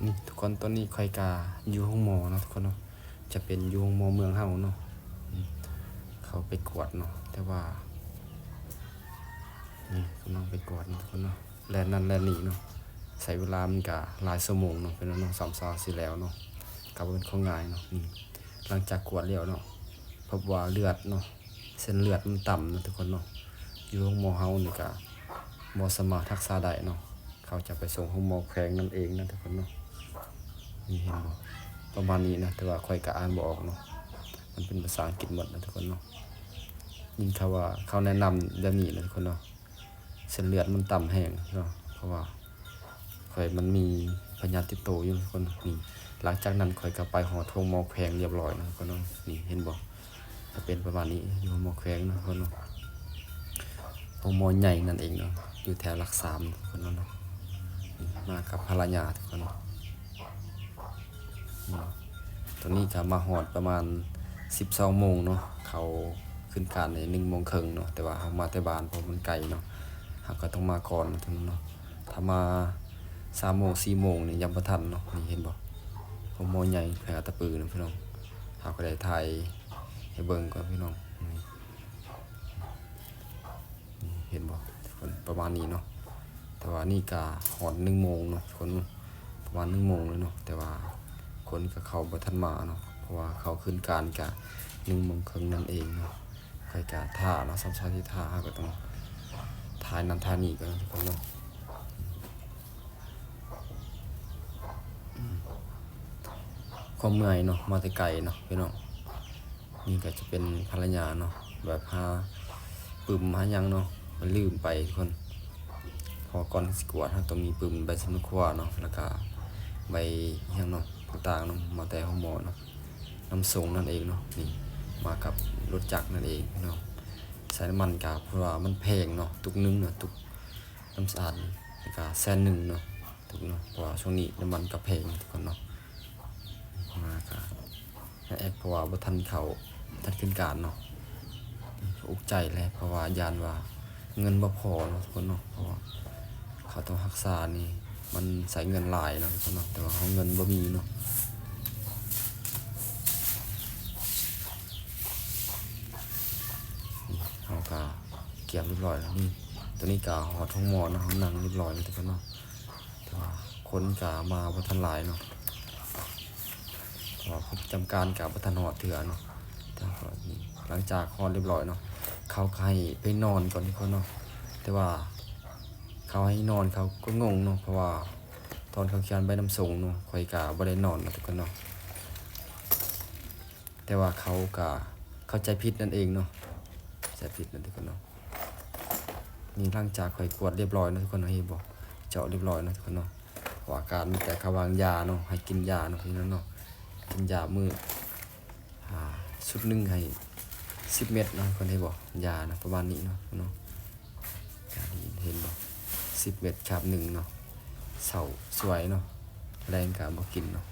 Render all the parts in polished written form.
นี่ทุกคนตอนนี้ค่อยกาอยู่ห้องหมอเนาะทุกคนเนาะจะเป็นอยู่ห้องหมอเมืองเฮาเนาะเขาไปกวดเนาะแต่ว่านี่กำลังไปกวดทุกคนเนาะแลนนั่นแลนนี่เนาะใช้เวลามันกะหลายชั่วโมงเนาะเป็นน้องสามซาสิแล้วเนาะกับเป็นของง่ายเนาะนี่หลังจากกวดแล้วเนาะพบว่าเลือดเนาะเส้นเลือดมันต่ำนะทุกคนเนาะอยู่ห้องหมอเฮานี่กะบ่สามารถรักษาได้เนาะเขาจะไปส่งห้องหมอแขวงนั่นเองนะทุกคนเนาะนี่เห็นบ่ประมาณนี้นะแต่ว่าค่อยก็อ่านบ่ออกเนาะมันเป็นภาษาอังกฤษหมดนะทุกคนเนาะยิ่งเขาว่าเขาแนะนำแบบนี้นะทุกคนเนาะเส้นเลือดมันต่ำแห้งเนาะเพราะว่าค่อยมันมีพยาธิติดโตอยู่ทุกคนนี่หลังจากนั้นค่อยก็ไปหอโทงหมอแขวงเรียบร้อยนะทุกคนเนาะนี่เห็นบ่จะเป็นประมาณนี้อยู่หมอแขวงนะทุกคนเนาะห้องหมอใหญ่นั่นเองเนาะอยู่แถวหลัก3ทุกคนเนาะมากับภรรยาทุกคนตอนนี้ก็มาหอดประมาณ12 โมงเนาะเขาขึ้นการใน1 โมงครึ่งเนาะแต่ว่าเขามาแต่บ้านเพราะมันไกลเนาะเขาก็ต้องมาก่อนทุกคนเนาะถ้ามา3 โมง 4 โมงนี่ยังบ่ทันเนาะนี่เห็นบ่ผมมอใหญ่แผลตะปือนะพี่น้องเขาก็ได้ถ่ายให้เบิ่งก่อนพี่น้องนี่เห็นบ่ทุกคนประมาณนี้เนาะแต่ว่านี่ก็หอด1 โมงเนาะคนประมาณ1 โมงเลยเนาะแต่ว่าคนก็เข้าบ่ทันมาเนาะเพราะว่าเขาขึ้นการกะ1 โมงครึ่งนั่นเองเนาะค่อยกะท่าเนาะซ้ำๆที่ท่าก็ต้องถ่ายนั้นถ่ายนี้กันทุกคนเนาะความเมื่อยเนาะมาแต่ไกลเนาะพี่น้องนี่ก็จะเป็นภรรยาเนาะแบบหาปึ่มหายังเนาะมันลืมไปทุกคนพอก่อนสิกวดเราต้องมีปึ่มใบสมุนไพรเนาะแล้วก็ใบยังเนาะต่างๆเนาะมาแต่ห้องหมอเนาะน้ำส่งนั่นเองเนาะนี่มากับรถจักรนั่นเองเนาะใส่น้ำมันกาเพราะว่ามันแพงเนาะตุกนึงเนาะตุกน้ำสะอาดแล้วก็100,000เนาะตุกเนาะเพราะว่าช่วงนี้น้ำมันก็แพงทุกคนเนาะมาก็แอกเพราะว่าบ่ทันเขาทันขึ้นการเนาะอุกใจเลยเพราะว่ายานว่าเงินบ่พอเนาะทุกคนเนาะเพราะว่าเขาต้องรักษานี่มันใส่เงินหลายเนาะทุกคนเนาะแต่ว่าเขาเงินบ่มีเนาะเขาก็เก็บเรียบร้อยแล้วนี่ตัวนี้ก็หอดท้องหมอนะเขานั่งเรียบร้อยเลยทุกคนเนาะแต่ว่าคนก็มาบ่ทันหลายเนาะเพราะว่าจำการกับบ่ทันหอดเถื่อเนาะแต่ก็นี่หลังจากหอดเรียบร้อยเนาะเขาให้ไปนอนก่อนทุกคนเนาะแต่ว่าเขาให้นอนเขาก็งงเนาะเพราะว่าตอนเขาเขียนใบน้ำส่งเนาะข่อยก็บ่ได้นอนนะทุกคนเนาะแต่ว่าเขาก็เข้าใจผิดนั่นเองเนาะใจผิดนั่นทุกคนเนาะนี่หลังจากข่อยกวดเรียบร้อยนะทุกคนเนาะเฮ็ดบ่เจาะเรียบร้อยนะทุกคนเนาะว่าการมีแต่เขาวางยาเนาะให้กินยาเนาะพี่น้องเนาะกินยามื้อชุดนึงให้10 เม็ดเนาะคนให้บ่ยานะประมาณนี้เนาะเนาะเห็นบ่10 เม็ดครับ1เนาะเสาสวยเนาะแรงก็บ่กินเนาะ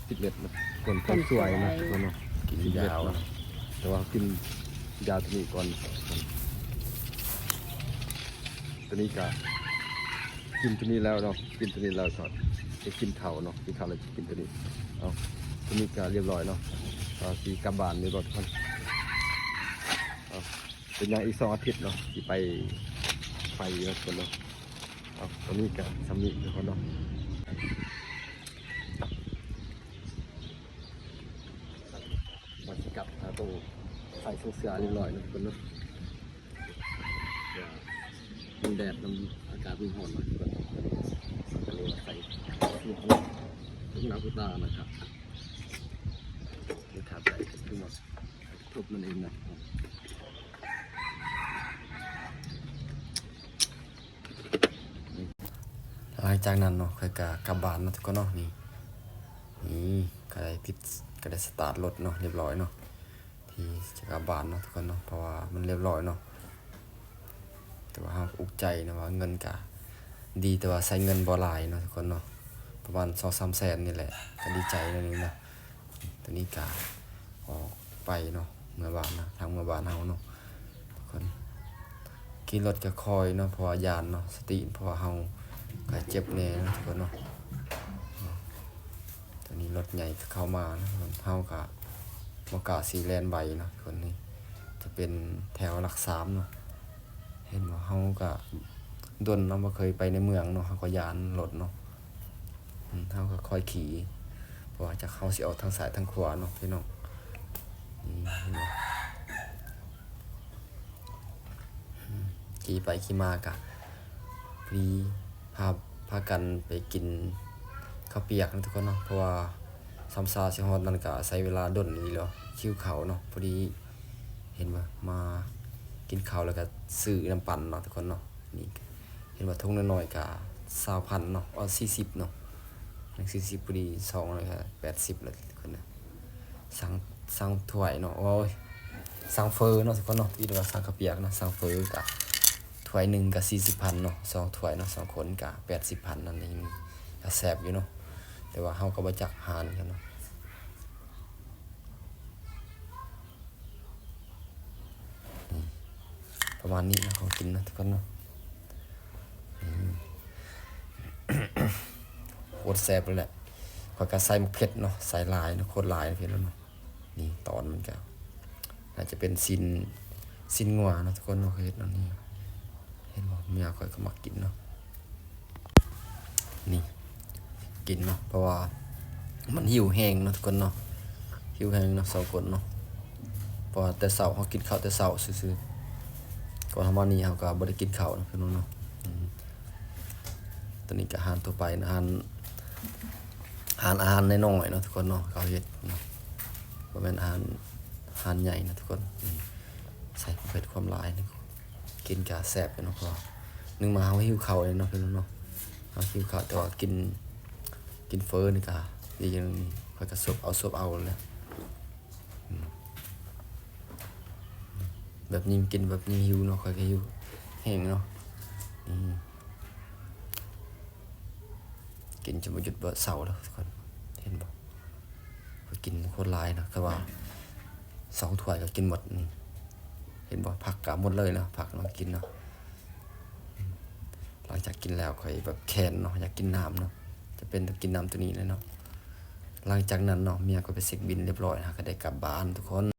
10 เม็ดคนก็สวยนะทุกคนเนาะกินยาวนะแต่ว่ากินยาตัวนี้ก่อนตัวนี้ก็กินตัวนี้แล้วเนาะกินตัวนี้แล้วก่อนจะกินข้าวเนาะกินข้าวแล้วจะกินตัวนี้เอาตัวนี้ก็เรียบร้อยเนาะสีกลับบ้านนี่รถคนเป็นยังอีก2 อาทิตย์เนาะที่ไปแล้วคนเนาะเอาตัวนี้ก็สำนีทุกคนเนาะมาสกัดตัวใส่เสื้อเรียบร้อยนะคนเนาะมันแดดมันอากาศมันร้อนหน่อยก็เลยใส่หมวกทุกน้ำทุกตานะครับนี่ขาดใส่ทุกหมดทุบมันเองนะหลังจากนั้นเนาะค่อยกลับบ้านเนาะทุกคนเนาะนี่ก็ได้ก็ได้สตาร์ทรถเนาะเรียบร้อยเนาะที่จะกลับบ้านเนาะทุกคนเนาะเพราะว่ามันเรียบร้อยเนาะแต่ว่าอุกใจนะว่าเงินกะดีแต่ว่าใช้เงินบ่หลายเนาะทุกคนเนาะประมาณ2-3 แสนนี่แหละก็ดีใจแล้วนี่นะตัวนี้กะออกไปเนาะเมื่อบ้านนะทางเมื่อบ้านเฮาเนาะทุกคนขี่รถก็คอยเนาะเพราะว่ายานเนาะสติเพราะว่าเฮา ก็เจ็บแน่นะทุกคนเนาะตอนนี้รถใหญ่เข้ามานะเฮาก็บ่กล้าสิแล่นใบเนาะคนนี้จะเป็นแถวหลัก3เนาะเห็นว่าเฮาก็ดนเนาะบ่เคยไปในเมืองเนาะเฮาก็ย้านรถเนาะเฮาก็ค่อยขี่เพราะว่าจากเฮาสิออกทางซ้ายทางขวาเนาะพี่น้องเห็นบ่ขี่ไปขี่มากะพอดีพากันไปกินข้าวเปียกนะทุกคนเนาะเพราะว่าซ้ำซาสิฮอดนั่นก็ใช้เวลาดนอีหลีแล้วคิวเขาเนาะพอดีเห็นว่ามากินข้าวแล้วก็ซื้อน้ำปั่นเนาะทุกคนเนาะนี่เห็นว่าทุ่งน้อยๆก็20,000เนาะ40เนาะ40พอดี2แล้วก็80แล้วทุกคนนะสั่งถ้วยเนาะโอ้ยสั่งเฟอเนาะทุกคนเนาะที่เรียกว่าสั่งข้าวเปียกเนาะสั่งเฟอก็ถ้วยหนึ่งก็40,000เนาะ2ถ้วยเนาะ2คนก็80,000นั่นเองก็แซ่บอยู่เนาะแต่ว่าเฮาก็บ่จักหารกันเนาะประมาณนี้นะของกินนะทุกคนเนาะโคตรแซ่บเลยแหละข้อยก็ใส่มะเผ็ดเนาะใส่หลายเนาะโคตรหลายเผ็ดแล้วเนาะนี่ตอนมันก็น่าจะเป็นซินงัวเนาะทุกคนเนาะเคยเฮ็ดเนาะนี่เห็นบ่เมียข้อยก็มักกินเนาะนี่กินเนาะเพราะว่ามันหิวแห้งเนาะทุกคนเนาะหิวแห้งเนาะ2คนเนาะเพราะว่าแต่เช้าเฮากินข้าวแต่เช้าซื่อๆก่อนเฮามานี่เฮาก็บ่ได้กินข้าวเนาะพี่น้องเนาะตอนนี้ก็อาหารทั่วไปนะอาหารน้อยๆเนาะทุกคนเนาะเขาเฮ็ดเนาะบ่แม่นอาหารใหญ่นะทุกคนใส่เผ็ดความหลายนะกินก็แซ่บอยู่เนาะเพราะนึงมาเฮาหิวข้าวเลยเนาะพี่น้องเนาะเฮาหิวข้าวแต่ว่ากินเฟอนี่ก็ดีอย่างนี้ค่อยก็ซบเอาแล้วแบบนี้กินแบบนี้หิวเนาะค่อยก็หิวแห้งเนาะกินจนบ่หยุดบ่เศร้าแล้วทุกคนเห็นบ่ก็กินโคตรหลายนะคือว่า2ถ้วยก็กินหมดนี่เห็นบ่ผักก็หมดเลยนะผักเนาะกินเนาะหลังจากกินแล้วค่อยแบบแค้นเนาะอยากกินน้ำเนาะจะเป็นต้องกินน้ำตัวนี้เลยเนาะหลังจากนั้นเนาะเมียก็ไปเช็คบิลเรียบร้อยนะก็ได้กลับบ้านทุกคน